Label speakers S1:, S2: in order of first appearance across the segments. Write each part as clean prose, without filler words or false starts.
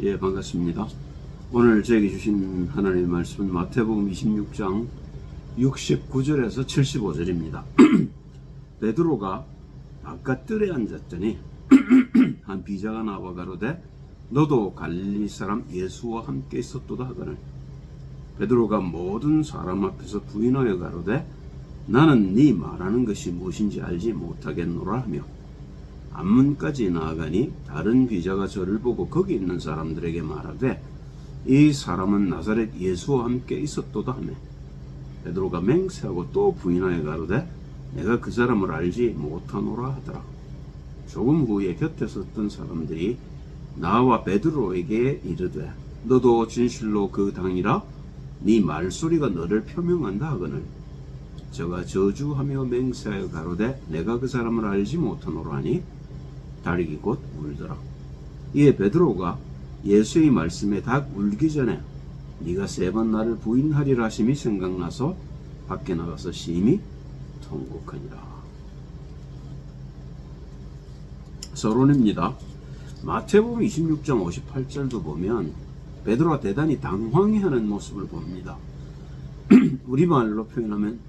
S1: 예, 반갑습니다. 오늘 저에게 주신 하나님의 말씀은 마태복음 26장 69절에서 75절입니다. 베드로가 바깥 뜰에 앉았더니 한 비자가 나와 가로되 너도 갈릴리 사람 예수와 함께 있었도다 하거늘 베드로가 모든 사람 앞에서 부인하여 가로되 나는 네 말하는 것이 무엇인지 알지 못하겠노라 하며 앞문까지 나아가니 다른 비자가 저를 보고 거기 있는 사람들에게 말하되 이 사람은 나사렛 예수와 함께 있었도다 하며 베드로가 맹세하고 또 부인하여 가로되 내가 그 사람을 알지 못하노라 하더라. 조금 후에 곁에 섰던 사람들이 나와 베드로에게 이르되 너도 진실로 그 당이라 네 말소리가 너를 표명한다 하거늘 저가 저주하며 맹세하여 가로되 내가 그 사람을 알지 못하노라 하니 다리기 곧 울더라. 이에 베드로가 예수의 말씀에 닭 울기 전에 네가 3번 나를 부인하리라 하심이 생각나서 밖에 나가서 심히 통곡하니라. 서론입니다. 마태복음 26장 58절도 보면 베드로가 대단히 당황해하는 모습을 봅니다. 우리말로 표현하면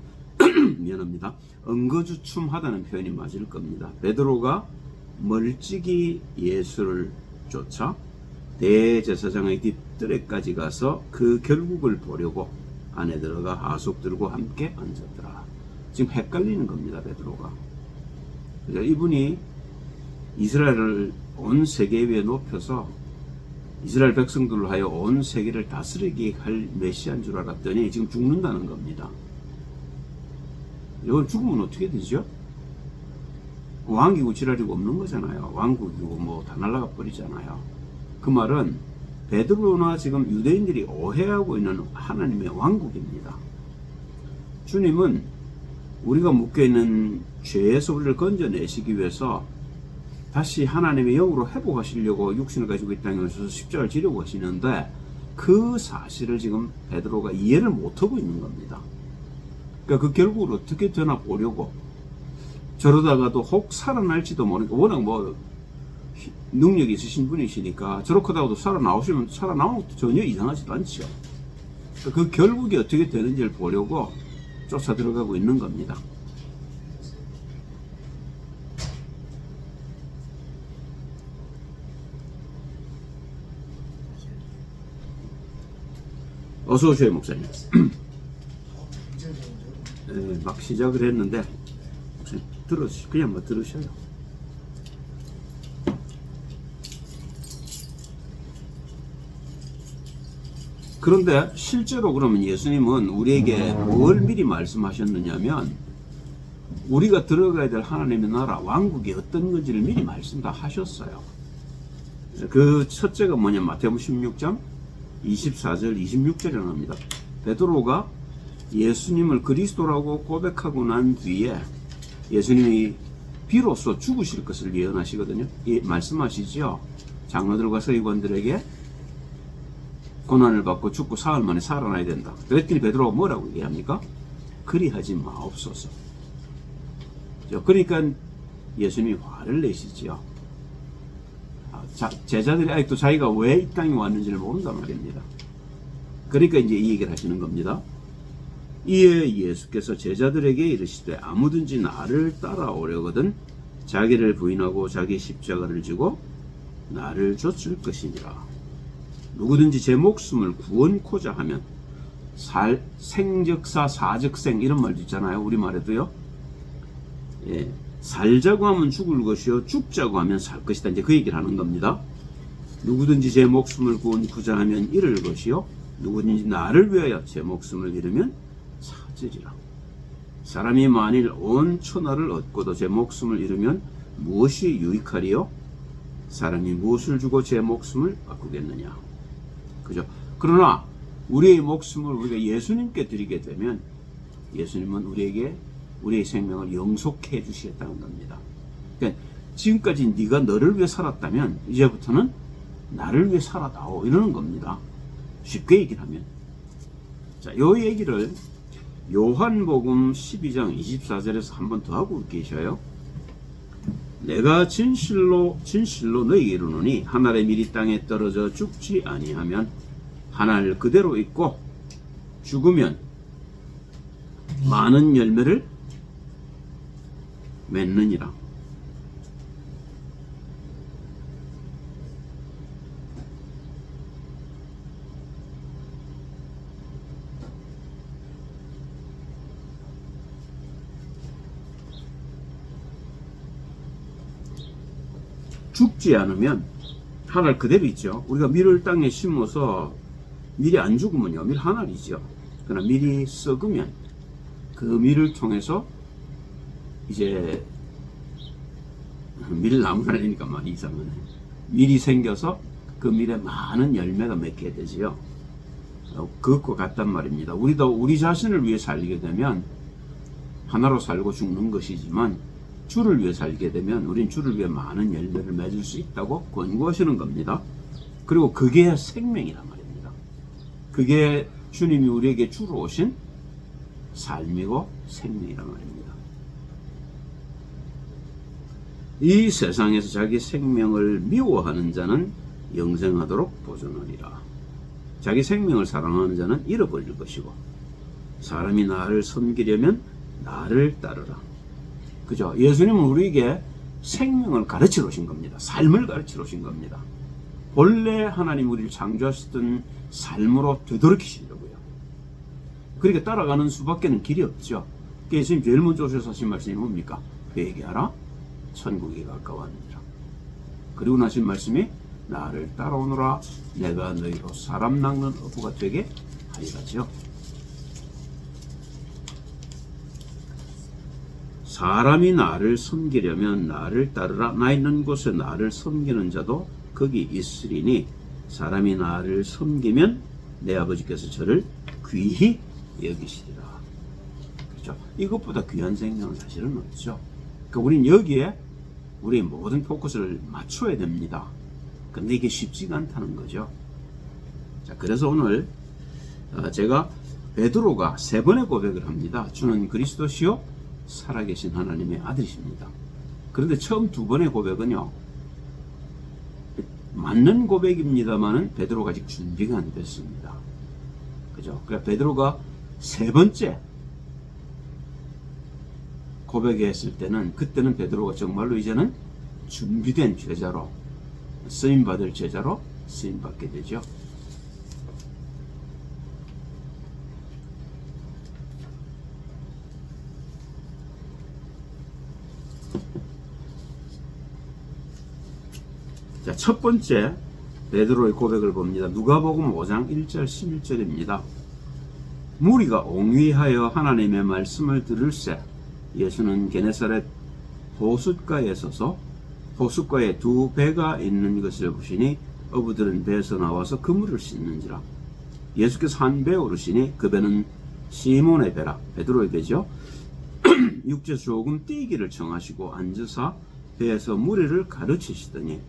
S1: 미안합니다. 엉거주춤하다는 표현이 맞을 겁니다. 베드로가 멀찍이 예수를 쫓아 대제사장의 뒷뜰에까지 가서 그 결국을 보려고 안에 들어가 하숙들과 함께 앉았더라. 지금 헷갈리는 겁니다. 베드로가. 이분이 이스라엘을 온 세계 위에 높여서 이스라엘 백성들로 하여 온 세계를 다스리게 할 메시아인 줄 알았더니 지금 죽는다는 겁니다. 이걸 죽으면 어떻게 되죠? 왕기고 지랄이고 없는 거잖아요. 왕국이고 뭐 다 날아가 버리잖아요. 그 말은 베드로나 지금 유대인들이 오해하고 있는 하나님의 왕국입니다. 주님은 우리가 묶여있는 죄에서 우리를 건져내시기 위해서 다시 하나님의 영으로 회복하시려고 육신을 가지고 이 땅에 오셔서 십자가를 지려고 하시는데 그 사실을 지금 베드로가 이해를 못하고 있는 겁니다. 그러니까 그 결국을 어떻게 되나 보려고 저러다가도 혹 살아날지도 모르니까 워낙 뭐 능력이 있으신 분이시니까 저렇게 하다가도 살아나오시면 살아나오는 것도 전혀 이상하지도 않죠. 그 결국이 어떻게 되는지를 보려고 쫓아 들어가고 있는 겁니다. 어서 오셔요, 목사님. 네, 막 시작을 했는데 그냥 뭐 들으셔요. 그런데 실제로 그러면 예수님은 우리에게 뭘 미리 말씀하셨느냐면 우리가 들어가야 될 하나님의 나라 왕국이 어떤 건지를 미리 말씀 다 하셨어요. 그 첫째가 뭐냐면 마태복음 16장 24절 26절에 나옵니다. 베드로가 예수님을 그리스도라고 고백하고 난 뒤에 예수님이 비로소 죽으실 것을 예언하시거든요. 말씀하시죠. 장로들과 서기관들에게 고난을 받고 죽고 사흘 만에 살아나야 된다. 그랬더니 베드로가 뭐라고 얘기합니까? 그리하지 마옵소서. 그러니까 예수님이 화를 내시지요. 제자들이 아직도 자기가 왜 이 땅에 왔는지를 모른단 말입니다. 그러니까 이제 이 얘기를 하시는 겁니다. 이에 예수께서 제자들에게 이르시되 아무든지 나를 따라오려거든 자기를 부인하고 자기 십자가를 지고 나를 좇을 것이니라. 누구든지 제 목숨을 구원코자 하면 생적사 사적생 이런 말도 있잖아요. 우리말에도요. 예, 살자고 하면 죽을 것이요 죽자고 하면 살 것이다. 이제 그 얘기를 하는 겁니다. 누구든지 제 목숨을 구원코자 하면 잃을 것이요 누구든지 나를 위하여 제 목숨을 잃으면 찾으리라. 사람이 만일 온 천하를 얻고도 제 목숨을 잃으면 무엇이 유익하리요? 사람이 무엇을 주고 제 목숨을 바꾸겠느냐? 그죠? 그러나 우리의 목숨을 우리가 예수님께 드리게 되면 예수님은 우리에게 우리의 생명을 영속해 주시겠다는 겁니다. 그러니까 지금까지 네가 너를 위해 살았다면 이제부터는 나를 위해 살아다오 이러는 겁니다. 쉽게 얘기를 하면. 자, 이 얘기를 요한복음 12장 24절에서 한 번 더 하고 계셔요. 내가 진실로 너희에게 이르노니 한 알의 밀이 땅에 떨어져 죽지 아니하면 한 알 그대로 있고 죽으면 많은 열매를 맺느니라. 죽지 않으면 한 알 그대로 있죠. 우리가 밀을 땅에 심어서 밀이 안 죽으면요, 밀 한 알이죠. 그러나 밀이 썩으면 그 밀을 통해서 이제 밀나무를 하려니까 말이 이상하네. 밀이 생겨서 그 밀에 많은 열매가 맺게 되지요. 그것과 같단 말입니다. 우리도 우리 자신을 위해 살게 되면 하나로 살고 죽는 것이지만 주를 위해 살게 되면 우린 주를 위해 많은 열매를 맺을 수 있다고 권고하시는 겁니다. 그리고 그게 생명이란 말입니다. 그게 주님이 우리에게 주로 오신 삶이고 생명이란 말입니다. 이 세상에서 자기 생명을 미워하는 자는 영생하도록 보존하리라. 자기 생명을 사랑하는 자는 잃어버릴 것이고 사람이 나를 섬기려면 나를 따르라. 그죠? 예수님은 우리에게 생명을 가르치러 오신 겁니다. 삶을 가르치러 오신 겁니다. 본래 하나님 우리를 창조하셨던 삶으로 되돌이키시려고요. 그러니까 따라가는 수밖에는 길이 없죠. 예수님 제일 먼저 오셔서 하신 말씀이 뭡니까? 회개하라, 천국이 가까웠느니라. 그리고 나신 말씀이 나를 따라오너라, 내가 너희로 사람 낚는 어부가 되게 하리라지요. 사람이 나를 섬기려면 나를 따르라. 나 있는 곳에 나를 섬기는 자도 거기 있으리니 사람이 나를 섬기면 내 아버지께서 저를 귀히 여기시리라. 그렇죠? 이것보다 귀한 생명은 사실은 없죠. 그러니까 우린 여기에 우리의 모든 포커스를 맞춰야 됩니다. 근데 이게 쉽지가 않다는 거죠. 자, 그래서 오늘 제가 베드로가 3번의 고백을 합니다. 주는 그리스도시요 살아계신 하나님의 아들이십니다. 그런데 처음 2번의 고백은요, 맞는 고백입니다만은 베드로가 아직 준비가 안 됐습니다. 그죠? 그러니까 베드로가 3번째 고백했을 때는, 그때는 베드로가 정말로 이제는 준비된 제자로, 쓰임받을 제자로 쓰임받게 되죠. 자, 첫 번째 베드로의 고백을 봅니다. 누가복음 5장 1절 11절입니다. 무리가 옹위하여 하나님의 말씀을 들을새 예수는 게네사렛 호숫가에 서서 호숫가에 2배가 있는 것을 보시니 어부들은 배에서 나와서 그물을 씻는지라. 예수께서 한 배에 오르시니 그 배는 시몬의 배라, 베드로의 배죠. 육지에서 조금 뛰기를 청하시고 앉으사 배에서 무리를 가르치시더니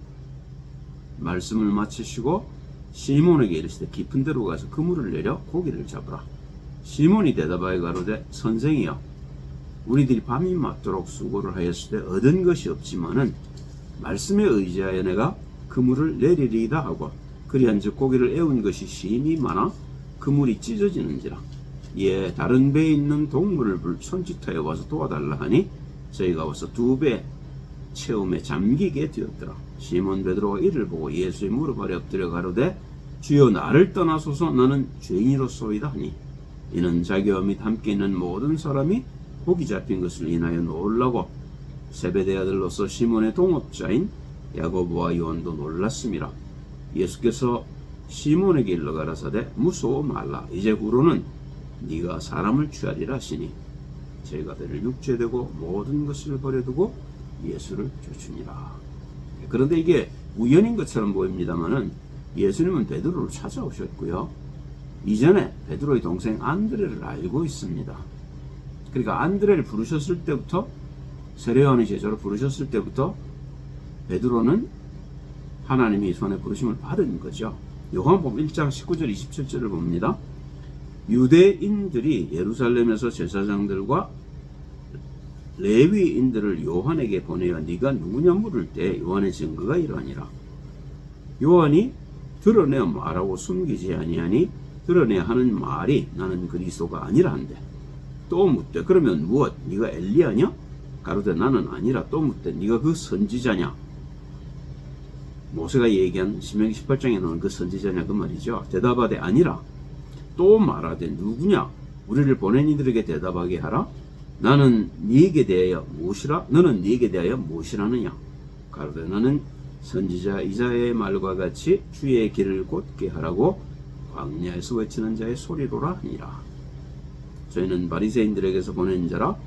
S1: 말씀을 마치시고 시몬에게 이르시되 깊은 데로 가서 그물을 내려 고기를 잡으라. 시몬이 대답하여 가로되 선생이여, 우리들이 밤이 맞도록 수고를 하였을 때 얻은 것이 없지만은 말씀에 의지하여 내가 그물을 내리리이다 하고 그리한즉 고기를 애운 것이 심히 많아 그물이 찢어지는지라. 이에 다른 배에 있는 동물을 손짓하여 와서 도와달라 하니 저희가 와서 2배 채움에 잠기게 되었더라. 시몬 베드로가 이를 보고 예수의 무릎 아래 엎드려 가로되 주여 나를 떠나소서 나는 죄인이로소이다 하니 이는 자기와 및 함께 있는 모든 사람이 고기 잡힌 것을 인하여 놀라고 세베대 아들로서 시몬의 동업자인 야고보와 요한도 놀랐음이라. 예수께서 시몬에게 일러 가라사대 무서워 말라. 이제 후로는 네가 사람을 취하리라 하시니 저희가 배를 육죄되고 모든 것을 버려두고 예수를 쫓으니라. 그런데 이게 우연인 것처럼 보입니다만은 예수님은 베드로를 찾아오셨고요. 이전에 베드로의 동생 안드레를 알고 있습니다. 그러니까 안드레를 부르셨을 때부터, 세례요한의 제자로 부르셨을 때부터 베드로는 하나님이 손에 부르심을 받은 거죠. 요한복음 1장 19절 27절을 봅니다. 유대인들이 예루살렘에서 제사장들과 레위인들을 요한에게 보내어 네가 누구냐 물을 때 요한의 증거가 이러하니라. 요한이 드러내어 말하고 숨기지 아니하니 드러내야 하는 말이 나는 그리스도가 아니라 한대. 또 묻되 그러면 무엇? 네가 엘리야냐? 가로되 나는 아니라. 또 묻되 네가 그 선지자냐? 모세가 얘기한 신명기 18장에 나오는 그 선지자냐 그 말이죠. 대답하되 아니라. 또 말하되 누구냐? 우리를 보낸 이들에게 대답하게 하라. 나는 네게 대하여 무엇이라? 너는 네게 대하여 무엇이라느냐? 가로되 나는 선지자 이사야의 말과 같이 주의 길을 곧게 하라고 광야에서 외치는 자의 소리로라 하니라. 저희는 바리새인들에게서 보낸 자라.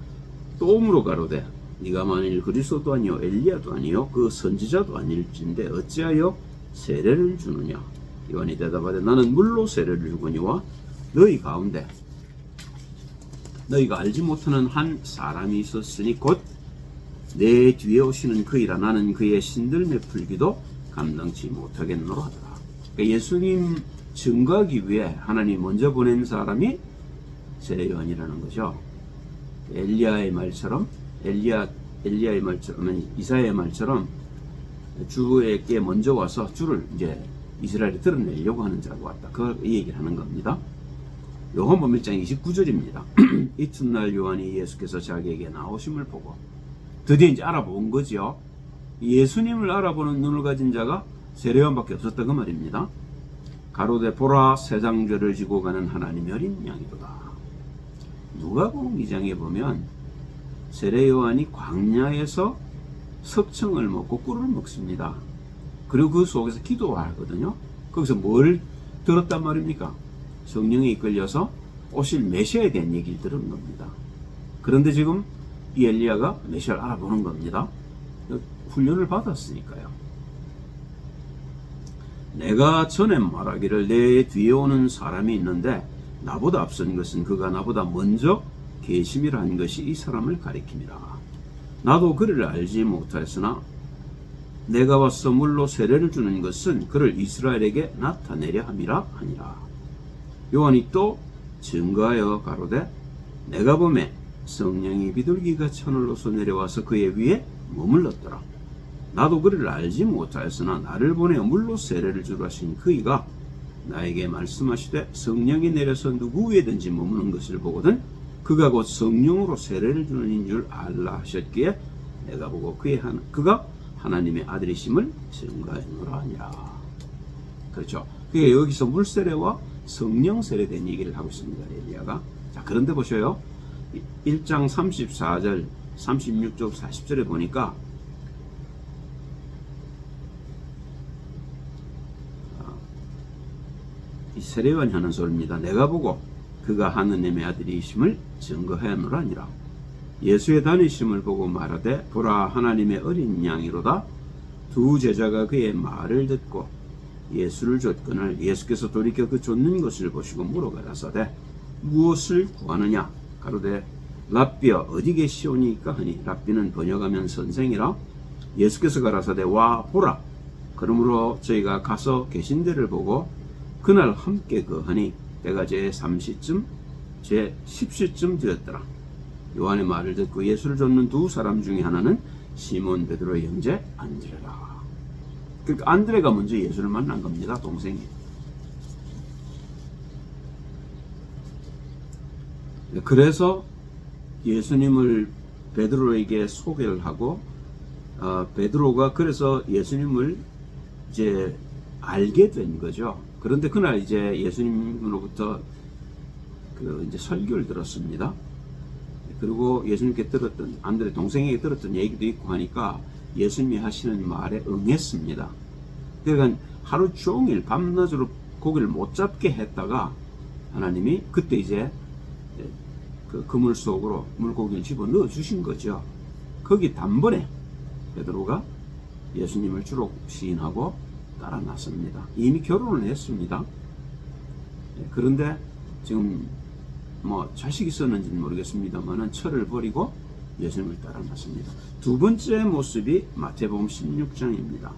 S1: 또 물어 가로되 네가 만일 그리스도도 아니요 엘리야도 아니요 그 선지자도 아닐진데 어찌하여 세례를 주느냐? 요한이 대답하되 나는 물로 세례를 주거니와 너희 가운데 너희가 알지 못하는 한 사람이 있었으니 곧 내 뒤에 오시는 그이라. 나는 그의 신들매 풀기도 감당치 못하겠노라 하더라. 그러니까 예수님 증거하기 위해 하나님 먼저 보낸 사람이 세례 요한이라는 거죠. 엘리야의 말처럼 엘리야의 말처럼 이사야의 말처럼 주에게 먼저 와서 주를 이제 이스라엘에 드러내려고 하는 자가 왔다. 이 얘기를 하는 겁니다. 요한복음 1장 29절입니다. 이튿날 요한이 예수께서 자기에게 나오심을 보고 드디어 이제 알아본 거죠. 예수님을 알아보는 눈을 가진 자가 세례 요한밖에 없었다 그 말입니다. 가로되 보라 세상죄를 지고 가는 하나님의 어린 양이로다. 누가복음 2장에 보면 세례 요한이 광야에서 석청을 먹고 꿀을 먹습니다. 그리고 그 속에서 기도하거든요. 거기서 뭘 들었단 말입니까? 성령에 이끌려서 오실 메시아에 대한 얘기를 들은 겁니다. 그런데 지금 이 엘리야가 메시아를 알아보는 겁니다. 훈련을 받았으니까요. 내가 전에 말하기를 내 뒤에 오는 사람이 있는데 나보다 앞선 것은 그가 나보다 먼저 계심이라 한 것이 이 사람을 가리킴이라. 나도 그를 알지 못하였으나 내가 와서 물로 세례를 주는 것은 그를 이스라엘에게 나타내려 함이라 하니라. 요한이 또 증거하여 가로되 내가 보매 성령이 비둘기가 하늘로서 내려와서 그의 위에 머물렀더라. 나도 그를 알지 못하였으나 나를 보내어 물로 세례를 주라 하신 그이가 나에게 말씀하시되 성령이 내려서 누구 위에든지 머무는 것을 보거든 그가 곧 성령으로 세례를 주는 인 줄 알라 하셨기에 내가 보고 그가 하나님의 아들이심을 증거하노라 하니라. 그렇죠. 그게 여기서 물세례와 성령 세례된 얘기를 하고 있습니다. 엘리야가. 자, 그런데 보셔요. 1장 34절, 36절, 40절에 보니까 이 세례요한이 하는 소리입니다. 내가 보고 그가 하느님의 아들이심을 증거하노라 하니라. 예수의 다니심을 보고 말하되 보라 하나님의 어린 양이로다. 두 제자가 그의 말을 듣고 예수를 좇거늘 예수께서 돌이켜 그 좇는 것을 보시고 물어가라사대 무엇을 구하느냐? 가로되 랍비여 어디 계시오니까 하니 랍비는 번역하면 선생이라. 예수께서 가라사대 와 보라. 그러므로 저희가 가서 계신 데를 보고 그날 함께 거하니 때가 제 3시쯤 제 10시쯤 되었더라. 요한의 말을 듣고 예수를 좇는 두 사람 중에 하나는 시몬 베드로의 형제 안드레라. 그러니까 안드레가 먼저 예수를 만난 겁니다. 동생이. 그래서 예수님을 베드로에게 소개를 하고 베드로가 그래서 예수님을 이제 알게 된 거죠. 그런데 그날 이제 예수님으로부터 이제 설교를 들었습니다. 그리고 예수님께 들었던 안드레 동생에게 들었던 얘기도 있고 하니까 예수님이 하시는 말에 응했습니다. 그러니까 하루 종일 밤낮으로 고기를 못 잡게 했다가 하나님이 그때 이제 그 그물 속으로 물고기를 집어 넣어 주신 거죠. 거기 단번에 베드로가 예수님을 주로 시인하고 따라 났습니다. 이미 결혼을 했습니다. 그런데 지금 뭐 자식이 있었는지는 모르겠습니다만은 철을 버리고 예수님을 따라 났습니다. 두 번째 모습이 마태복음 16장입니다.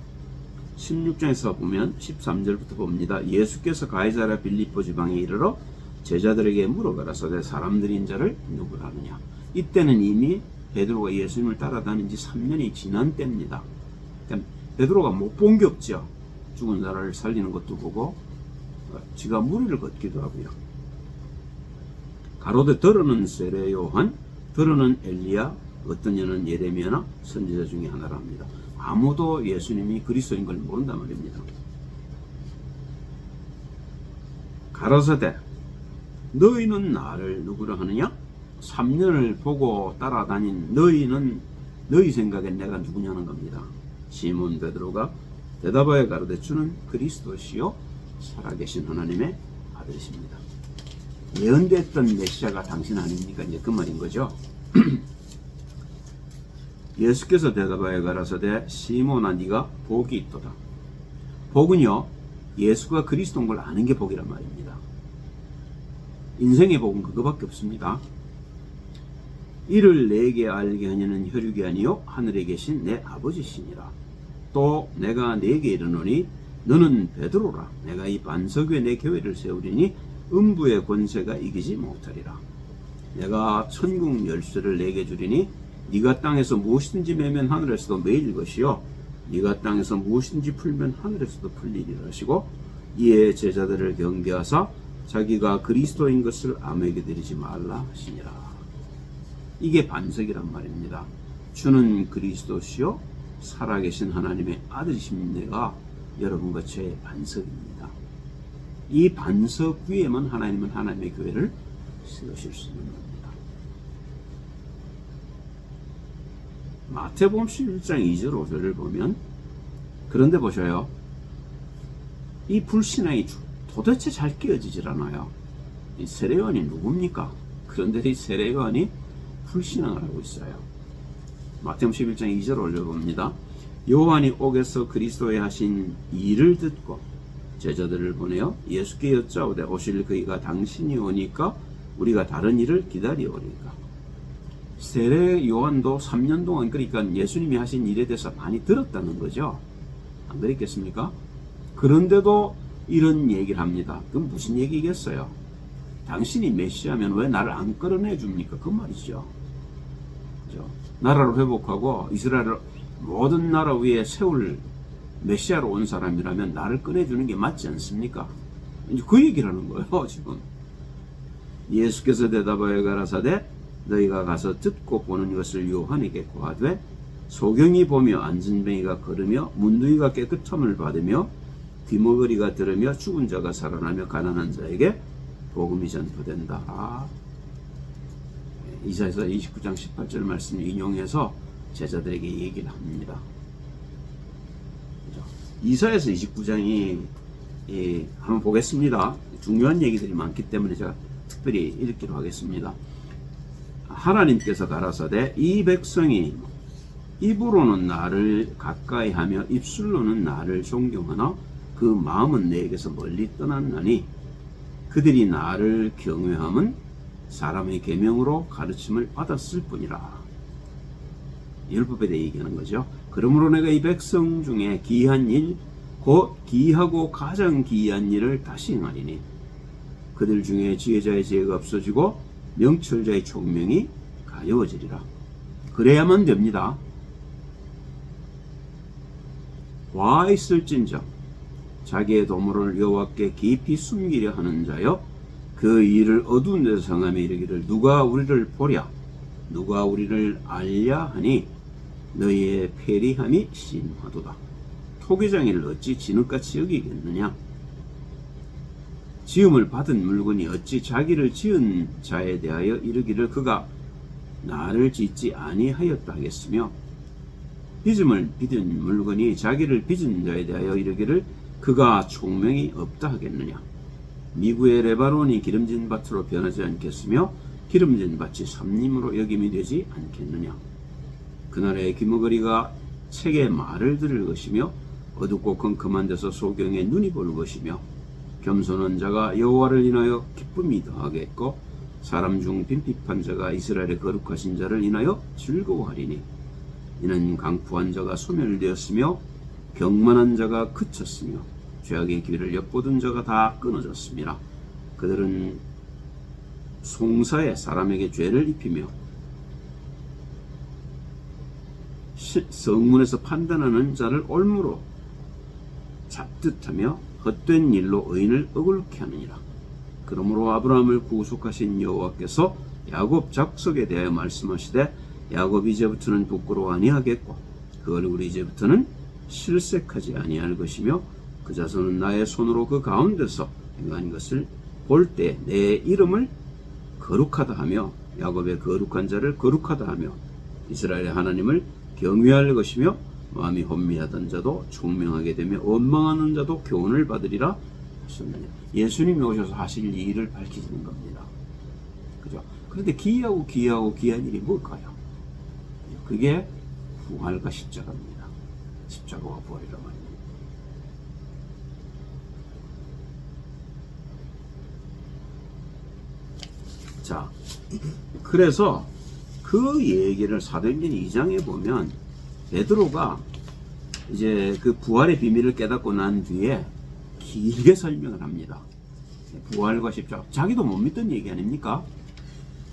S1: 16장에서 보면 13절부터 봅니다. 예수께서 가이사랴 빌립보 지방에 이르러 제자들에게 물어가라사대 사람들인 자를 누구라 하느냐. 이때는 이미 베드로가 예수님을 따라다닌 지 3년이 지난 때입니다. 그러니까 베드로가 못 본 게 없죠. 죽은 사람을 살리는 것도 보고 지가 무리를 걷기도 하고요. 가로되 더러는 세례 요한, 더러는 엘리야, 어떤 이는 예레미야나 선지자 중에 하나랍니다. 아무도 예수님이 그리스도인 걸 모른단 말입니다. 가라사대 너희는 나를 누구라 하느냐? 3년을 보고 따라다닌 너희는 너희 생각엔 내가 누구냐는 겁니다. 시몬 베드로가 대답하여 가로되 주는 그리스도시요 살아계신 하나님의 아들이십니다. 예언됐던 메시아가 당신 아닙니까? 이제 그 말인 거죠. 예수께서 대답하여 가라사대 시몬아 네가 복이 있도다. 복은요 예수가 그리스도인 걸 아는 게 복이란 말입니다. 인생의 복은 그거밖에 없습니다. 이를 내게 알게 하냐는 혈육이 아니요 하늘에 계신 내 아버지시니라. 또 내가 내게 이르노니 너는 베드로라. 내가 이 반석 위에 내 교회를 세우리니 음부의 권세가 이기지 못하리라. 내가 천국 열쇠를 내게 주리니 네가 땅에서 무엇이든지 매면 하늘에서도 매일 것이요 네가 땅에서 무엇이든지 풀면 하늘에서도 풀리리라 하시고 이에 제자들을 경계하사 자기가 그리스도인 것을 아무에게 드리지 말라 하시니라. 이게 반석이란 말입니다. 주는 그리스도시요 살아계신 하나님의 아들이신 내가 여러분과 저의 반석입니다. 이 반석 위에만 하나님은 하나님의 교회를 세우실 수 있는 겁니다. 마태복음 11장 2절 5절을 보면 그런데 보셔요. 이 불신앙이 도대체 잘 깨어지질 않아요. 이 세례요한이 누굽니까? 그런데 이 세례요한이 불신앙을 하고 있어요. 마태복음 11장 2절 올려봅니다. 요한이 옥에서 그리스도의 하신 일을 듣고 제자들을 보내어 예수께 여짜오되 오실 그이가 당신이 오니까 우리가 다른 일을 기다리오리까. 세례 요한도 3년 동안 그러니까 예수님이 하신 일에 대해서 많이 들었다는 거죠. 안 그랬겠습니까? 그런데도 이런 얘기를 합니다. 그럼 무슨 얘기겠어요? 당신이 메시아면 왜 나를 안 끌어내 줍니까? 그 말이죠. 그죠? 나라를 회복하고 이스라엘을 모든 나라 위에 세울 메시아로 온 사람이라면 나를 꺼내주는 게 맞지 않습니까? 이제 그 얘기를 하는 거예요, 지금. 예수께서 대답하여 가라사대 너희가 가서 듣고 보는 것을 요한에게 고하되 소경이 보며 안진뱅이가 걸으며 문둥이가 깨끗함을 받으며 귀머거리가 들으며 죽은 자가 살아나며 가난한 자에게 복음이 전파된다. 이사야서 29장 18절 말씀을 인용해서 제자들에게 얘기를 합니다. 이사야서 29장이 한번 보겠습니다. 중요한 얘기들이 많기 때문에 제가 특별히 읽기로 하겠습니다. 하나님께서 가라사대 이 백성이 입으로는 나를 가까이 하며 입술로는 나를 존경하나 그 마음은 내게서 멀리 떠났나니 그들이 나를 경외함은 사람의 계명으로 가르침을 받았을 뿐이라. 율법에 대해 얘기하는 거죠. 그러므로 내가 이 백성 중에 기이한 일 곧 기이하고 가장 기이한 일을 다시 행하리니 그들 중에 지혜자의 지혜가 없어지고 명철자의 총명이 가여워지리라. 그래야만 됩니다. 와 있을진저 자기의 도모를 여호와께 깊이 숨기려 하는 자여 그 일을 어두운 데서 성함에 이르기를 누가 우리를 보랴 누가 우리를 알랴 하니 너희의 패리함이 심하도다. 토기장이를 어찌 진흙같이 여기겠느냐. 지음을 받은 물건이 어찌 자기를 지은 자에 대하여 이르기를 그가 나를 짓지 아니하였다 하겠으며 빚음을 빚은 물건이 자기를 빚은 자에 대하여 이르기를 그가 총명이 없다 하겠느냐. 미구의 레바논이 기름진 밭으로 변하지 않겠으며 기름진 밭이 삼림으로 여김이 되지 않겠느냐. 그날의 귀머거리가 책에 말을 들을 것이며 어둡고 컴컴한 데서 소경에 눈이 볼 것이며 겸손한 자가 여호와를 인하여 기쁨이 더하겠고 사람 중 빈핍한 자가 이스라엘의 거룩하신 자를 인하여 즐거워하리니 이는 강포한 자가 소멸되었으며 경만한 자가 그쳤으며 죄악의 길을 엿보던 자가 다 끊어졌습니다. 그들은 송사에 사람에게 죄를 입히며 성문에서 판단하는 자를 올무로 잡듯하며 헛된 일로 의인을 억울케 하느니라. 그러므로 아브라함을 구속하신 여호와께서 야곱 작속에 대하여 말씀하시되 야곱이 이제부터는 부끄러워 아니하겠고 그 얼굴이 이제부터는 실색하지 아니할 것이며 그 자손은 나의 손으로 그 가운데서 행한 것을 볼 때 내 이름을 거룩하다 하며 야곱의 거룩한 자를 거룩하다 하며 이스라엘의 하나님을 경외할 것이며 마음이 혼미하던 자도 총명하게 되며 원망하는 자도 교훈을 받으리라 하셨느니라. 예수님이 오셔서 하실 이 일을 밝히시는 겁니다. 그죠? 그런데 기이하고 귀한 일이 뭘까요? 그게 부활과 십자가입니다. 십자가와 부활이란 말입니다. 자, 그래서 그 얘기를 사도행전 2장에 보면 베드로가 이제 그 부활의 비밀을 깨닫고 난 뒤에 길게 설명을 합니다. 부활과 십자가. 자기도 못 믿던 얘기 아닙니까?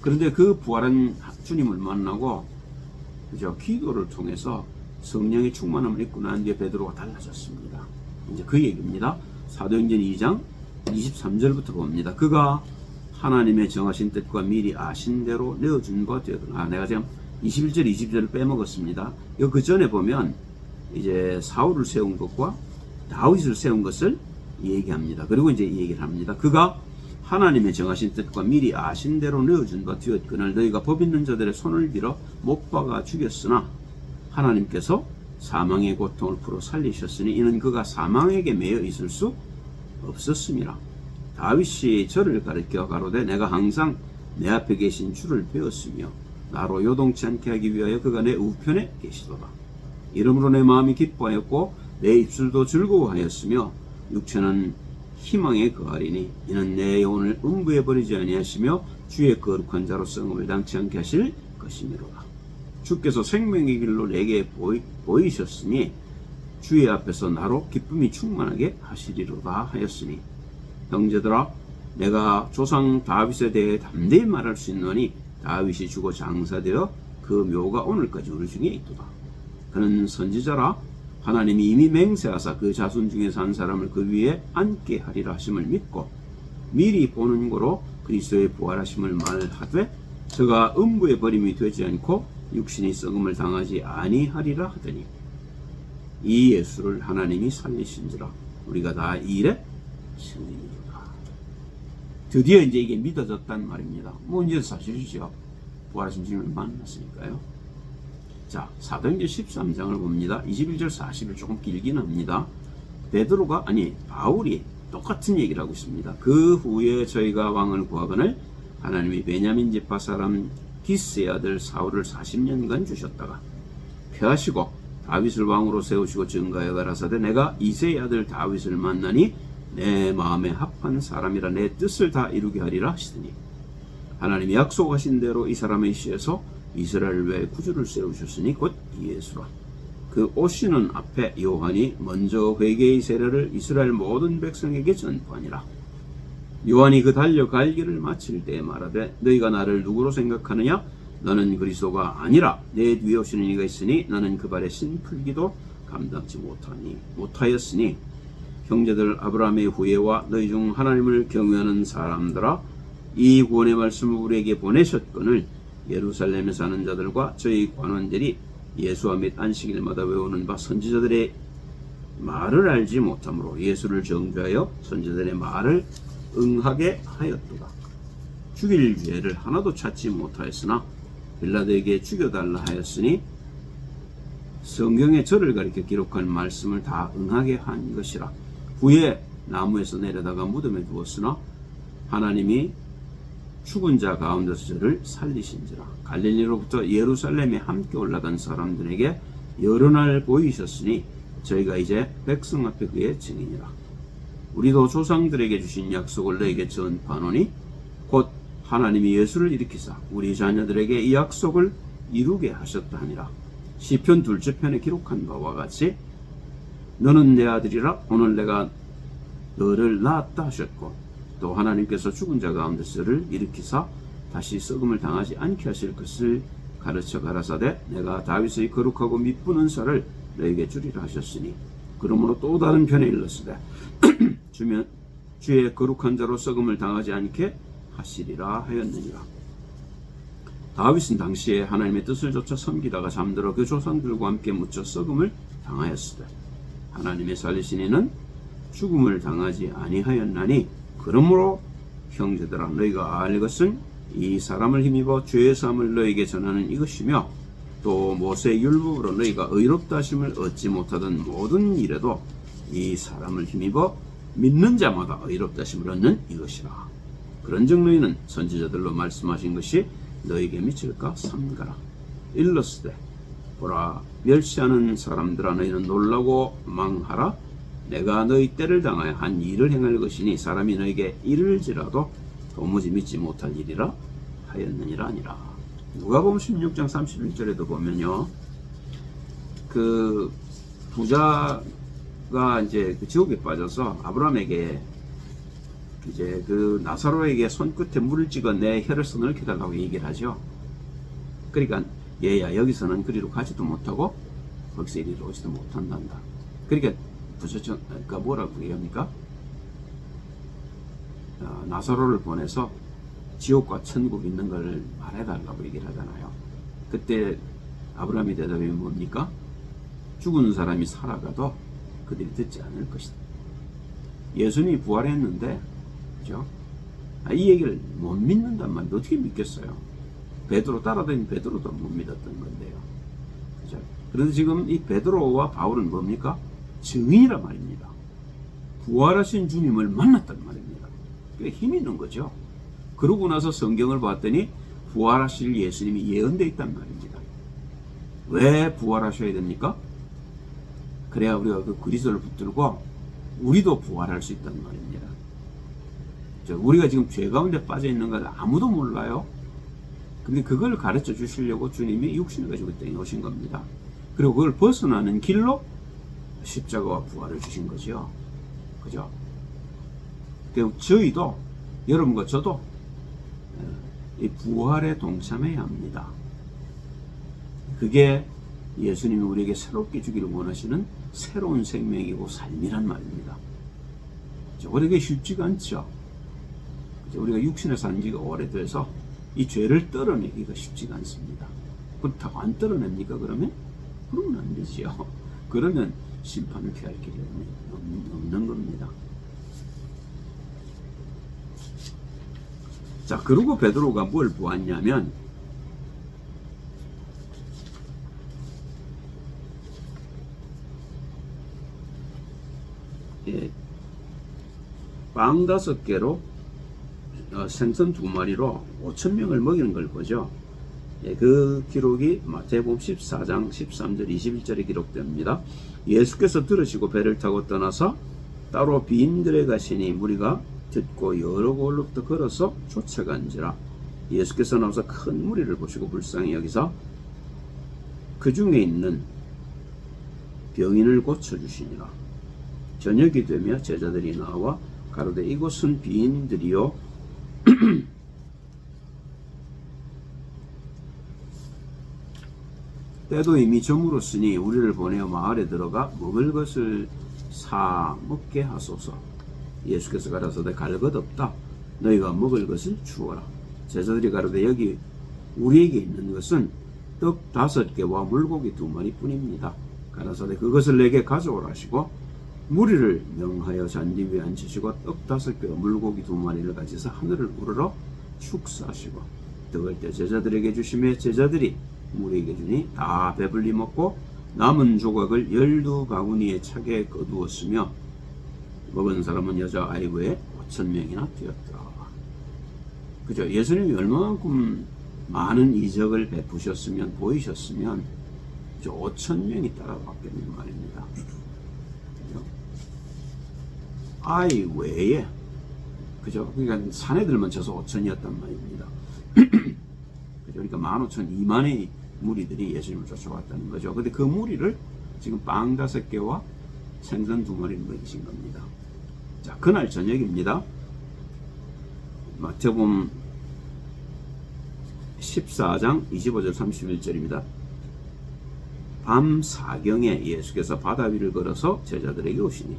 S1: 그런데 그 부활한 주님을 만나고 그죠? 기도를 통해서 성령의 충만함을 입고 난 뒤에 베드로가 달라졌습니다. 이제 그 얘기입니다. 사도행전 2장 23절부터 봅니다. 그가 하나님의 정하신 뜻과 미리 아신 대로 내어준 바 되었구나. 내가 지금 21절, 20절을 빼먹었습니다. 그 전에 보면 이제 사울을 세운 것과 다윗을 세운 것을 얘기합니다. 그리고 이제 이 얘기를 합니다. 그가 하나님의 정하신 뜻과 미리 아신 대로 내어준 바 되었거늘 너희가 법 있는 자들의 손을 빌어 못 박아 죽였으나 하나님께서 사망의 고통을 풀어 살리셨으니 이는 그가 사망에게 매여 있을 수 없었습니다. 다윗이 저를 가르쳐 가로되 내가 항상 내 앞에 계신 주를 배웠으며 나로 요동치 않게 하기 위하여 그가 내 우편에 계시도다. 이러므로 내 마음이 기뻐하였고 내 입술도 즐거워하였으며 육체는 희망에 거하리니 이는 내 영혼을 음부에 버리지 아니하시며 주의 거룩한 자로 썩음을 당치 않게 하실 것이미로다. 주께서 생명의 길로 내게 보이셨으니 주의 앞에서 나로 기쁨이 충만하게 하시리로다 하였으니 형제들아 내가 조상 다윗에 대해 담대히 말할 수 있노니 다윗이 죽어 장사되어 그 묘가 오늘까지 우리 중에 있도다. 그는 선지자라 하나님이 이미 맹세하사 그 자손 중에서 한 사람을 그 위에 앉게 하리라 하심을 믿고 미리 보는 거로 그리스도의 부활하심을 말하되 저가 음부의 버림이 되지 않고 육신이 썩음을 당하지 아니하리라 하더니 이 예수를 하나님이 살리신지라 우리가 다 이 일에 증인이로다. 드디어 이제 이게 믿어졌단 말입니다. 뭐 이제 사실이죠. 부활하신 주님을 만났으니까요. 자, 사도행전 13장을 봅니다. 21절 40일 조금 길긴 합니다. 베드로가 바울이 똑같은 얘기를 하고 있습니다. 그 후에 저희가 왕을 구하거늘 하나님이 베냐민 지파 사람 기스의 아들 사울을 40년간 주셨다가 폐하시고 다윗을 왕으로 세우시고 증가하여 가라사대 내가 이새의 아들 다윗을 만나니 내 마음에 합한 사람이라 내 뜻을 다 이루게 하리라 하시더니 하나님이 약속하신 대로 이 사람의 시에서 이스라엘 외에 구주를 세우셨으니 곧 예수라. 그 오시는 앞에 요한이 먼저 회개의 세례를 이스라엘 모든 백성에게 전파하니라. 요한이 그 달려갈 길을 마칠 때에 말하되 너희가 나를 누구로 생각하느냐? 너는 그리스도가 아니라 내 뒤에 오시는 이가 있으니 나는 그 발에 신 풀기도 감당치 못하였으니 형제들 아브라함의 후예와 너희 중 하나님을 경외하는 사람들아 이 구원의 말씀을 우리에게 보내셨거늘 예루살렘에 사는 자들과 저희 관원들이 예수와 및 안식일마다 외우는 바 선지자들의 말을 알지 못하므로 예수를 정죄하여 선지자들의 말을 응하게 하였도다. 죽일 죄를 하나도 찾지 못하였으나 빌라도에게 죽여달라 하였으니 성경에 저를 가리켜 기록한 말씀을 다 응하게 한 것이라. 후에 나무에서 내려다가 무덤에 두었으나 하나님이 죽은 자 가운데서 저를 살리신지라. 갈릴리로부터 예루살렘에 함께 올라간 사람들에게 여러 날 보이셨으니 저희가 이제 백성 앞에 그의 증인이라. 우리도 조상들에게 주신 약속을 너에게 전파하노니 곧 하나님이 예수를 일으키사 우리 자녀들에게 이 약속을 이루게 하셨다 하니라. 시편 2째 편에 기록한 바와 같이 너는 내 아들이라 오늘 내가 너를 낳았다 하셨고 또 하나님께서 죽은 자 가운데서를 일으키사 다시 썩음을 당하지 않게 하실 것을 가르쳐 가라사대 내가 다윗의 거룩하고 미쁘는 쌀을 너에게 주리라 하셨으니 그러므로 또 다른 편에 일렀으되 주면 주의 거룩한 자로 썩음을 당하지 않게 하시리라 하였느니라. 다윗은 당시에 하나님의 뜻을 좇아 섬기다가 잠들어 그 조상들과 함께 묻혀 썩음을 당하였으되 하나님의 살리신 이는 죽음을 당하지 아니하였나니 그러므로 형제들아 너희가 알 것은 이 사람을 힘입어 죄의 사함을 너희에게 전하는 이것이며 또 모세의 율법으로 너희가 의롭다 하심을 얻지 못하던 모든 일에도 이 사람을 힘입어 믿는 자마다 의롭다 하심을 얻는 이것이라. 그런즉 너희는 선지자들로 말씀하신 것이 너희에게 미칠까 삼가라. 일렀으되 보라 멸시하는 사람들아 너희는 놀라고 망하라. 내가 너희 때를 당하여 한 일을 행할 것이니 사람이 너에게 이를지라도 도무지 믿지 못할 일이라 하였느니라 아니라. 누가복음 16장 31절에도 보면요, 그 부자가 이제 그 지옥에 빠져서 아브라함에게 이제 그 나사로에게 손끝에 물을 찍어 내 혀를 서늘케 달라고 얘기를 하죠. 그러니까 얘야 여기서는 그리로 가지도 못하고 거기서 이리로 오지도 못한단다. 그러니까 부처가 뭐라고 얘기합니까? 나사로를 보내서 지옥과 천국 있는 걸 말해달라고 얘기를 하잖아요. 그때 아브라함의 대답이 뭡니까? 죽은 사람이 살아가도 그들이 듣지 않을 것이다. 예수님이 부활했는데, 그죠? 이 얘기를 못 믿는단 말인데 어떻게 믿겠어요? 베드로 따라다니는 베드로도 못 믿었던 건데요. 그죠? 그런데 지금 이 베드로와 바울은 뭡니까? 증인이란 말입니다. 부활하신 주님을 만났단 말입니다. 그게 힘이 있는 거죠. 그러고 나서 성경을 봤더니 부활하실 예수님이 예언되어 있단 말입니다. 왜 부활하셔야 됩니까? 그래야 우리가 그 그리스도를 붙들고 우리도 부활할 수 있단 말입니다. 우리가 지금 죄 가운데 빠져 있는 걸 아무도 몰라요. 근데 그걸 가르쳐 주시려고 주님이 육신을 가지고 땅에 오신 겁니다. 그리고 그걸 벗어나는 길로 십자가와 부활을 주신 거죠. 그죠? 저희도, 여러분과 저도 이 부활에 동참해야 합니다. 그게 예수님이 우리에게 새롭게 주기를 원하시는 새로운 생명이고 삶이란 말입니다. 우리에게 쉽지가 않죠. 우리가 육신에 산 지가 오래돼서 이 죄를 떨어내기가 쉽지가 않습니다. 그렇다고 안 떨어냅니까 그러면? 그러면 안 되지요. 그러면 심판을 피할 길이 없는 겁니다. 자, 그리고 베드로가 뭘 보았냐면 빵 5개로 생선 2마리로 5,000명을 먹이는 걸 보죠. 그 기록이 마태복음 14장 13절 21절에 기록됩니다. 예수께서 들으시고 배를 타고 떠나서 따로 빈들에 가시니 무리가 듣고 여러 곳로부터 걸어서 쫓아간지라. 예수께서 나와서 큰 무리를 보시고 불쌍히 여기서 그 중에 있는 병인을 고쳐주시니라. 저녁이 되며 제자들이 나와 가로되 이곳은 빈들이요 때도 이미 저물었으니 우리를 보내어 마을에 들어가 먹을 것을 사 먹게 하소서. 예수께서 가라사대 갈 것 없다. 너희가 먹을 것을 주어라. 제자들이 가로되 여기 우리에게 있는 것은 떡 5개와 물고기 2마리 뿐입니다. 가라사대 그것을 내게 가져오라 하시고 무리를 명하여 잔디 위에 앉히시고 떡 5개와 물고기 2마리를 가지사 하늘을 우러러 축사하시고 떡을 떼 제자들에게 주시며 제자들이 무리에게 주니 다 배불리 먹고 남은 조각을 12바구니에 차게 거두었으며 먹은 사람은 여자 아이 외에 5,000명이나 되었더라. 그죠? 예수님이 얼마만큼 많은 이적을 베푸셨으면 보이셨으면 5,000명이 따라왔겠는 말입니다. 그죠? 아이 외에, 그죠? 그러니까 사내들만 쳐서 5,000이었단 말입니다. 그죠? 그러니까 15,000, 2만의 무리들이 예수님을 쫓아왔다는 거죠. 근데 그 무리를 지금 빵 5개와 생선 2마리를 먹이신 겁니다. 자, 그날 저녁입니다. 마태복음 14장 25절 31절입니다. 밤 사경에 예수께서 바다 위를 걸어서 제자들에게 오시니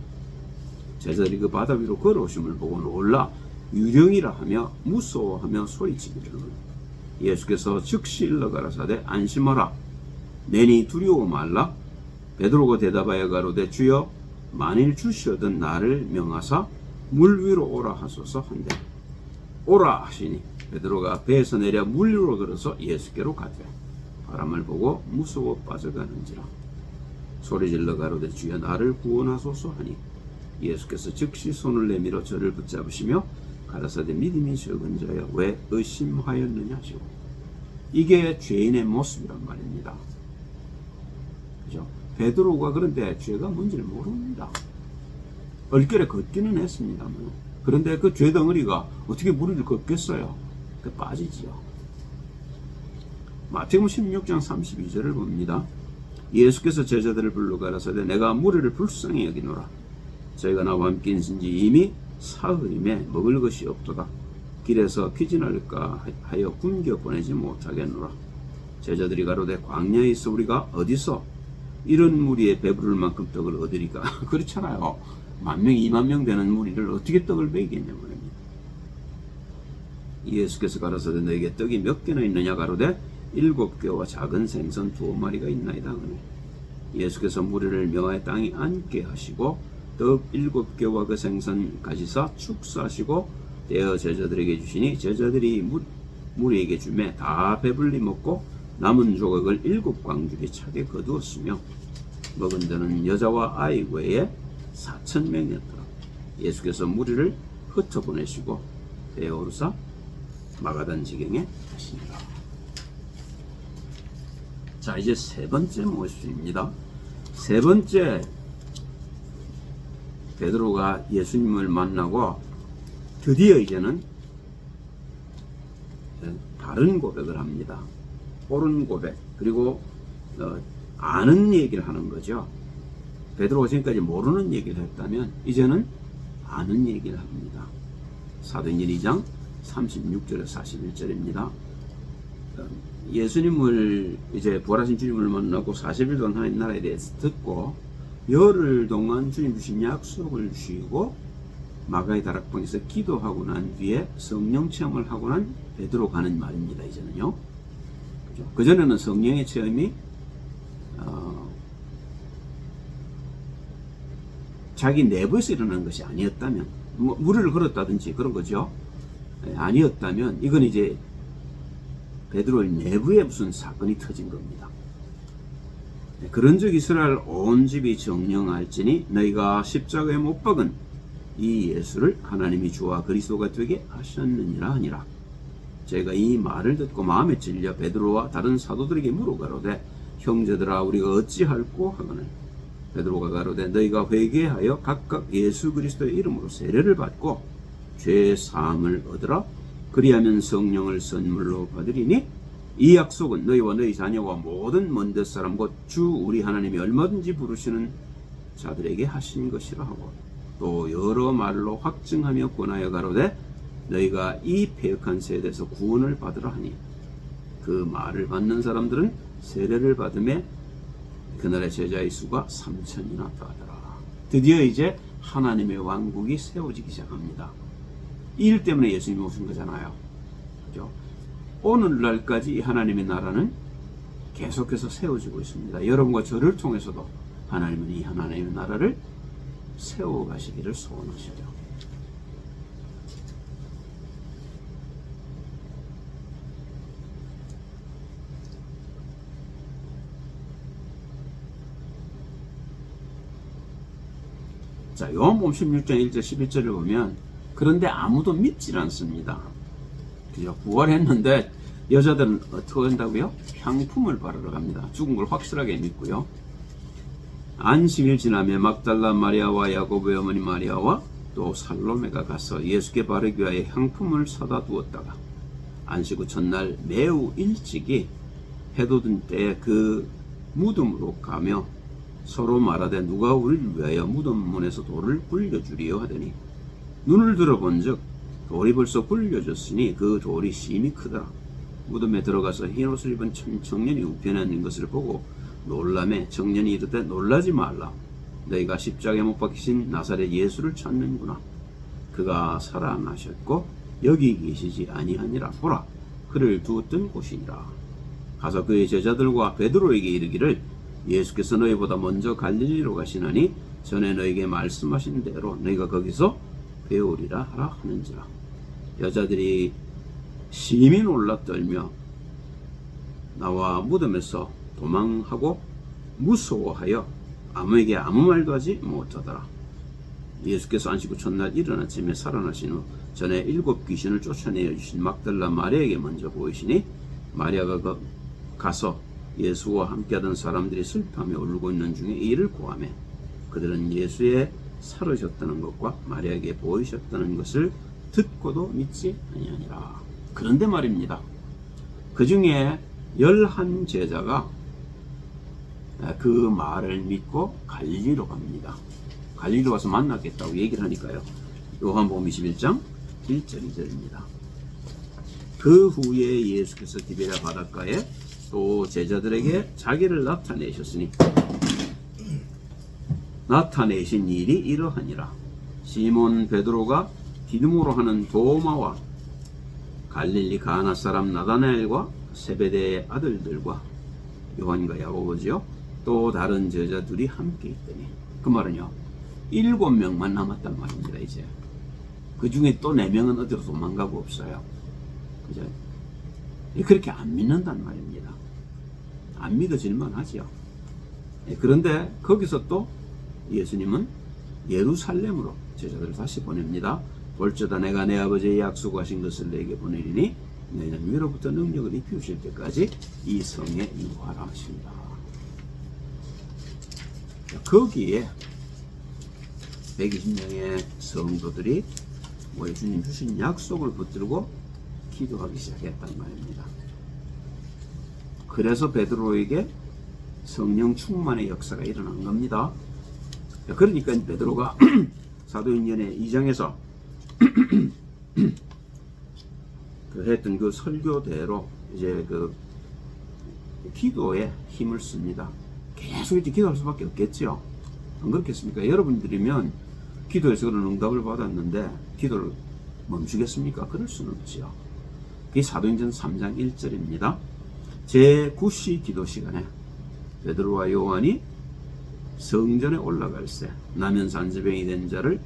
S1: 제자들이 그 바다 위로 걸어오심을 보고 놀라 유령이라 하며 무서워하며 소리치기를 예수께서 즉시 일러 가라사대 안심하라 내니 두려워 말라. 베드로가 대답하여 가로되 주여 만일 주시어든 나를 명하사 물 위로 오라 하소서 한대 오라 하시니 베드로가 배에서 내려 물 위로 걸어서 예수께로 가되 바람을 보고 무서워 빠져가는지라 소리질러 가로되 주여 나를 구원하소서 하니 예수께서 즉시 손을 내밀어 저를 붙잡으시며 가라사대 믿음이 적은 자여 왜 의심하였느냐 하시고 이게 죄인의 모습이란 말입니다. 그죠? 베드로가 그런데 죄가 뭔지를 모릅니다. 얼결에 걷기는 했습니다만 그런데 그 죄덩어리가 어떻게 무리를 걷겠어요? 그 빠지지요. 마태복음 16장 32절을 봅니다. 예수께서 제자들을 불러 가라사대 내가 무리를 불쌍히 여기노라. 저희가 나와 함께 있은지 이미 사흘임에 먹을 것이 없도다. 길에서 피진할까 하여 굶겨 보내지 못하겠노라. 제자들이 가로되 광야에 있어 우리가 어디서 이런 무리에 배부를 만큼 떡을 얻으리까? 그렇잖아요. 10,000명, 20,000명 되는 무리를 어떻게 떡을 먹이겠냐 말입니다. 예수께서 가라사대 너에게 떡이 몇 개나 있느냐 가로되 7개와 작은 생선 2마리가 있나이다 하니 예수께서 무리를 묘의 땅에 앉게 하시고 떡 7개와 그 생선 가지사 축사하시고 떼어 제자들에게 주시니 제자들이 무리에게 주매 다 배불리 먹고 남은 조각을 7광주리 차게 거두었으며 먹은 자는 여자와 아이 외에 4,000명이었더라. 예수께서 무리를 흩어보내시고 배에 오르사 마가단 지경에 가시니라. 자, 이제 세 번째 모습입니다. 세 번째 베드로가 예수님을 만나고 드디어 이제는 다른 고백을 합니다. 옳은 고백, 그리고 아는 얘기를 하는 거죠. 베드로가 지금까지 모르는 얘기를 했다면 이제는 아는 얘기를 합니다. 사도행전 2장 36절에서 41절입니다. 예수님을 이제 부활하신 주님을 만나고 40일 동안 하나님 나라에 대해서 듣고 열흘 동안 주님 주신 약속을 쥐고 마가의 다락방에서 기도하고 난 뒤에 성령 체험을 하고 난 베드로 가는 말입니다. 이제는요. 그 전에는 성령의 체험이 자기 내부에서 일어나는 것이 아니었다면 무리를 걸었다든지 그런 거죠. 아니었다면 이건 이제 베드로의 내부에 무슨 사건이 터진 겁니다. 그런 적 이스라엘 온 집이 정령할지니 너희가 십자가에 못 박은 이 예수를 하나님이 주와 그리스도가 되게 하셨느니라 하니라. 제가 이 말을 듣고 마음에 찔려 베드로와 다른 사도들에게 물어가로되 형제들아 우리가 어찌할꼬 하거늘 베드로가 가로되 너희가 회개하여 각각 예수 그리스도의 이름으로 세례를 받고 죄 사함을 얻으라. 그리하면 성령을 선물로 받으리니 이 약속은 너희와 너희 자녀와 모든 먼 데 사람 곧 주 우리 하나님이 얼마든지 부르시는 자들에게 하신 것이라 하고 또 여러 말로 확증하며 권하여 가로되 너희가 이 패역한 세대에서 구원을 받으라 하니 그 말을 받는 사람들은 세례를 받음에 그날의 제자의 수가 3,000이나 더하더라. 드디어 이제 하나님의 왕국이 세워지기 시작합니다. 이 일 때문에 예수님이 오신 거잖아요. 그죠? 오늘날까지 이 하나님의 나라는 계속해서 세워지고 있습니다. 여러분과 저를 통해서도 하나님은 이 하나님의 나라를 세워가시기를 소원하시죠. 자, 요한복음 16장 1절 11절을 보면 그런데 아무도 믿질 않습니다. 그죠? 부활했는데 여자들은 어떻게 한다고요? 향품을 바르러 갑니다. 죽은 걸 확실하게 믿고요. 안식일 지나며 막달라 마리아와 야고보의 어머니 마리아와 또 살로메가 가서 예수께 바르기 위하여 향품을 사다 두었다가 안식 후 첫날 매우 일찍이 해돋 은 때에 그 무덤으로 가며 서로 말하되 누가 우리를 위하여 무덤 문에서 돌을 굴려주리요 하더니 눈을 들어본즉 돌이 벌써 굴려졌으니 그 돌이 심히 크더라. 무덤에 들어가서 흰옷을 입은 청년이 우편에 앉은 것을 보고 놀라매 청년이 이르되 놀라지 말라. 너희가 십자가에 못 박히신 나사렛 예수를 찾는구나. 그가 살아나셨고 여기 계시지 아니하니라. 보라, 그를 두었던 곳이니라. 가서 그의 제자들과 베드로에게 이르기를 예수께서 너희보다 먼저 갈릴리로 가시나니 전에 너희에게 말씀하신 대로 너희가 거기서 배우리라 하라 하는지라. 여자들이 심히 놀라 떨며 나와 무덤에서 도망하고 무서워하여 아무에게 아무 말도 하지 못하더라. 예수께서 안식 후 첫날 이른 아침에 살아나신 후 전에 7 귀신을 쫓아내어 주신 막달라 마리아에게 먼저 보이시니 마리아가 가서 예수와 함께하던 사람들이 슬퍼하며 울고 있는 중에 이를 고하매 그들은 예수의 살으셨다는 것과 마리아에게 보이셨다는 것을 듣고도 믿지 아니하니라. 그런데 말입니다. 그 중에 11 제자가 그 말을 믿고 갈릴리로 갑니다. 갈릴리로 가서 만나겠다고 얘기를 하니까요. 요한복음 21장 1절 2절입니다. 그 후에 예수께서 디베랴 바닷가에 또 제자들에게 자기를 나타내신 일이 이러하니라. 시몬 베드로가 디두모로 하는 도마와 갈릴리 가나 사람 나다나엘과 세베대의 아들들과 요한과 야고보지요. 또 다른 제자들이 함께 있더니 그 말은요 7명만 남았단 말입니다. 이제 그 중에 또 4명은 어디로 도망가고 없어요. 그죠? 그렇게 안 믿는단 말입니다. 안 믿어질만 하죠. 그런데 거기서 또 예수님은 예루살렘으로 제자들을 다시 보냅니다. 볼지어다 내가 내 아버지의 약속하신 것을 내게 보내리니 너희는 위로부터 능력을 입히실 때까지 이 성에 유하라 하십니다. 거기에 120명의 성도들이 예수님 주신 약속을 붙들고 기도하기 시작했단 말입니다. 그래서 베드로에게 성령 충만의 역사가 일어난 겁니다. 그러니까 베드로가 사도행전의 2장에서 했던 그 설교대로 이제 그 기도에 힘을 씁니다. 계속 이제 기도할 수밖에 없겠죠. 안 그렇겠습니까? 여러분들이면 기도에서 그런 응답을 받았는데 기도를 멈추겠습니까? 그럴 수는 없지요. 그게 사도행전 3장 1절입니다. 제9시 기도 시간에 베드로와 요한이 성전에 올라갈새 나면서 안지병이 된 자를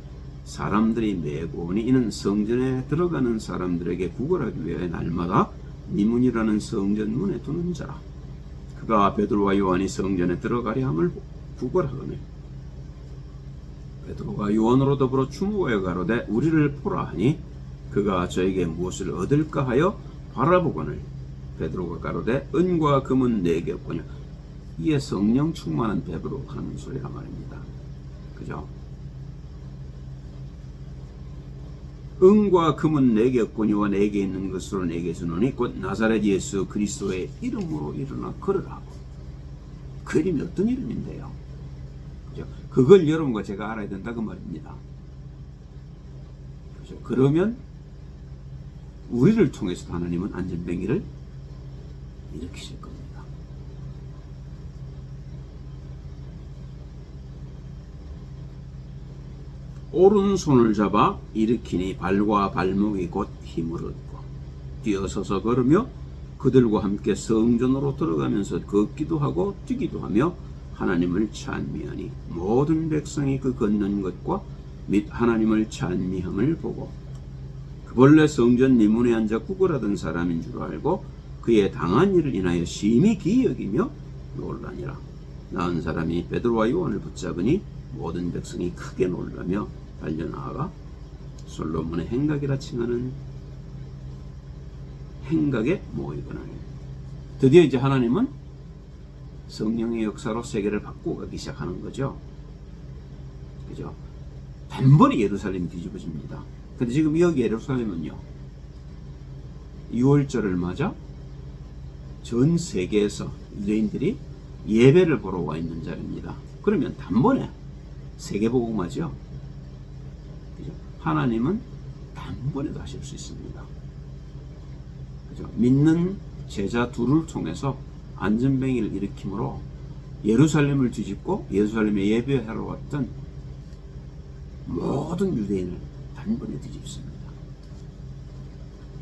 S1: 사람들이 메고 오니 이는 성전에 들어가는 사람들에게 구걸하기 위해 날마다 미문이라는 성전 문에 두는 자라. 그가 베드로와 요한이 성전에 들어가려 함을 구걸하거늘 베드로가 요한으로 더불어 추모하여 가로되 우리를 보라 하니 그가 저에게 무엇을 얻을까 하여 바라보거늘 베드로가 가로되 은과 금은 내게 없거냐. 이에 성령 충만한 베드로가 하는 소리라 말입니다. 그죠? 은과 금은 내게 없거니와 내게 있는 것으로 내게 주노니 곧 나사렛 예수 그리스도의 이름으로 일어나 걸으라고. 그 이름이 어떤 이름인데요? 그죠? 그걸 여러분과 제가 알아야 된다 그 말입니다. 그죠? 그러면 우리를 통해서 하나님은 안전뱅이를 일으키실 겁니다. 오른손을 잡아 일으키니 발과 발목이 곧 힘을 얻고 뛰어서서 걸으며 그들과 함께 성전으로 들어가면서 걷기도 하고 뛰기도 하며 하나님을 찬미하니 모든 백성이 그 걷는 것과 및 하나님을 찬미함을 보고 그 본래 성전 미문에 앉아 구걸하던 사람인 줄 알고 그의 당한 일을 인하여 심히 기여기며 놀라니라. 나은 사람이 베드로와 요한을 붙잡으니 모든 백성이 크게 놀라며 달려나아가 솔로몬의 행각이라 칭하는 행각에 모이거나. 드디어 이제 하나님은 성령의 역사로 세계를 바꾸기 시작하는 거죠. 그죠? 단번에 예루살렘이 뒤집어집니다. 근데 지금 여기 예루살렘은요 6월절을 맞아 전 세계에서 유대인들이 예배를 보러 와 있는 자리입니다. 그러면 단번에 세계복음화죠. 그죠? 하나님은 단번에도 하실 수 있습니다. 그죠? 믿는 제자 둘을 통해서 안전뱅이를 일으킴으로 예루살렘을 뒤집고 예루살렘에 예배하러 왔던 모든 유대인을 단번에 뒤집습니다.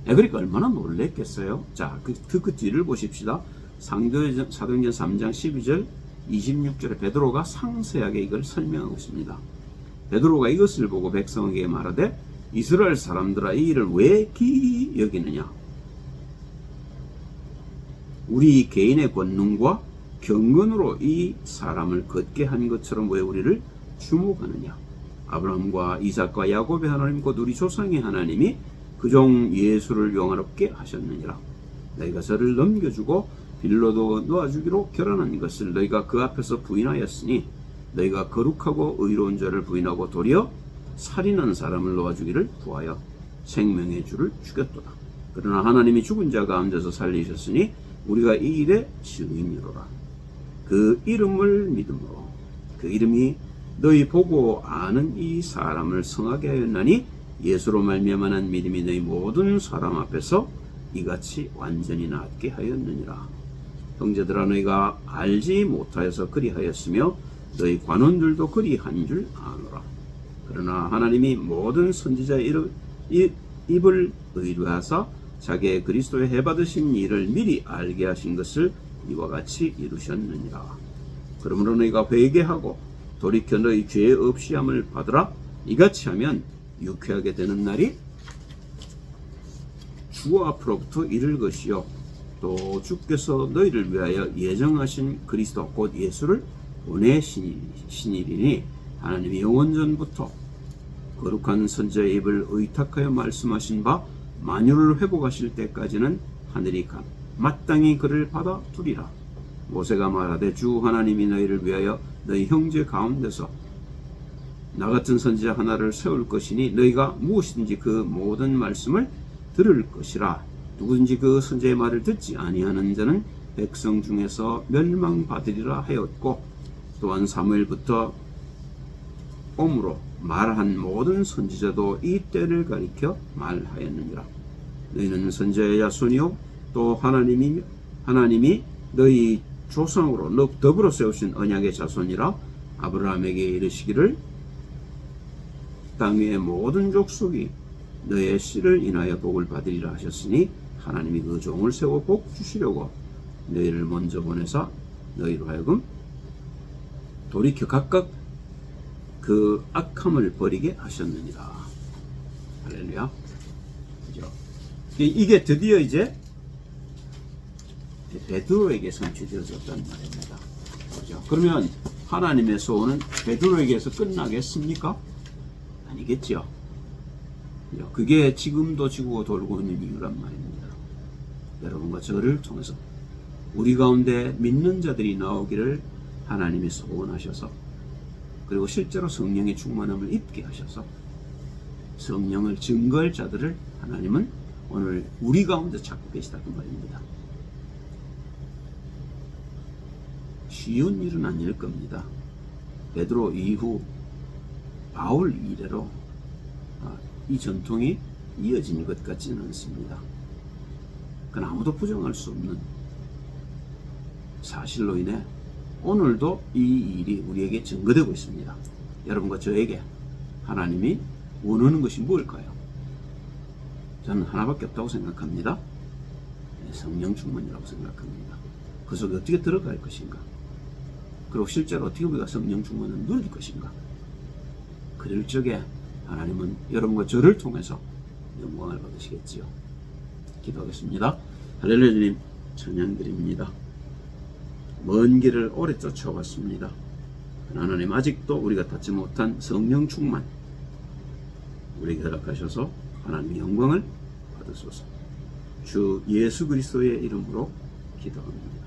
S1: 그러니까 얼마나 놀랬겠어요. 자, 그 뒤를 보십시다. 사도행전 3장 12절 26절에 베드로가 상세하게 이걸 설명하고 있습니다. 베드로가 이것을 보고 백성에게 말하되 이스라엘 사람들아 이 일을 왜 기이 여기느냐? 우리 개인의 권능과 경건으로 이 사람을 걷게 한 것처럼 왜 우리를 주목하느냐? 아브라함과 이삭과 야곱의 하나님 곧 우리 조상의 하나님이 그 종 예수를 영화롭게 하셨느니라. 너희가 저를 넘겨주고 빌로도 놓아주기로 결혼한 것을 너희가 그 앞에서 부인하였으니 너희가 거룩하고 의로운 자를 부인하고 도리어 살인한 사람을 놓아주기를 구하여 생명의 주를 죽였도다. 그러나 하나님이 죽은 자 가운데서 살리셨으니 우리가 이 일의 증인이로라. 그 이름을 믿음으로 그 이름이 너희 보고 아는 이 사람을 성하게 하였나니 예수로 말미암아 믿음이 너희 모든 사람 앞에서 이같이 완전히 낫게 하였느니라. 형제들아 너희가 알지 못하여서 그리하였으며 너희 관원들도 그리한 줄 아노라. 그러나 하나님이 모든 선지자의 입을 의뢰하사 자기의 그리스도의 해받으신 일을 미리 알게 하신 것을 이와 같이 이루셨느니라. 그러므로 너희가 회개하고 돌이켜 너희 죄 없이 함을 받으라. 이같이 하면 유쾌하게 되는 날이 주 앞으로부터 이를 것이요 또 주께서 너희를 위하여 예정하신 그리스도 곧 예수를 보내시니리니 하나님이 영원전부터 거룩한 선지자의 입을 의탁하여 말씀하신 바 만유를 회복하실 때까지는 하늘이 마땅히 그를 받아 두리라. 모세가 말하되 주 하나님이 너희를 위하여 너희 형제 가운데서 나 같은 선지자 하나를 세울 것이니 너희가 무엇이든지 그 모든 말씀을 들을 것이라. 누구든지 그 선지자의 말을 듣지 아니하는 자는 백성 중에서 멸망받으리라 하였고 또한 사무엘부터 옴으로 말한 모든 선지자도 이 때를 가리켜 말하였느니라. 너희는 선지자의 야손이요 또 하나님이 너희 조상으로 더불어 세우신 언약의 자손이라. 아브라함에게 이르시기를 땅 위의 모든 족속이 너의 씨를 인하여 복을 받으리라 하셨으니 하나님이 그 종을 세워 복 주시려고 너희를 먼저 보내사 너희로 하여금 돌이켜 각각 그 악함을 버리게 하셨느니라. 할렐루야. 그죠? 이게 드디어 이제 베드로에게 성취되어졌단 말입니다. 그죠? 그러면 하나님의 소원은 베드로에게서 끝나겠습니까? 아니겠죠. 그게 지금도 지구가 돌고 있는 이유란 말입니다. 여러분과 저를 통해서 우리 가운데 믿는 자들이 나오기를 하나님이 소원하셔서 그리고 실제로 성령의 충만함을 입게 하셔서 성령을 증거할 자들을 하나님은 오늘 우리 가운데 찾고 계시다 그 말입니다. 쉬운 일은 아닐 겁니다. 베드로 이후 바울 이래로 이 전통이 이어진 것 같지는 않습니다. 그건 아무도 부정할 수 없는 사실로 인해 오늘도 이 일이 우리에게 증거되고 있습니다. 여러분과 저에게 하나님이 원하는 것이 무엇일까요? 저는 하나밖에 없다고 생각합니다. 성령 충만이라고 생각합니다. 그 속에 어떻게 들어갈 것인가? 그리고 실제로 어떻게 우리가 성령 충만을 누릴 것인가? 그럴 적에 하나님은 여러분과 저를 통해서 영광을 받으시겠지요. 기도하겠습니다. 할렐루야. 주님 찬양드립니다. 먼 길을 오래 쫓아왔습니다. 하나님 아직도 우리가 닿지 못한 성령 충만 우리에게 허락하셔서 하나님의 영광을 받으소서. 주 예수 그리스도의 이름으로 기도합니다.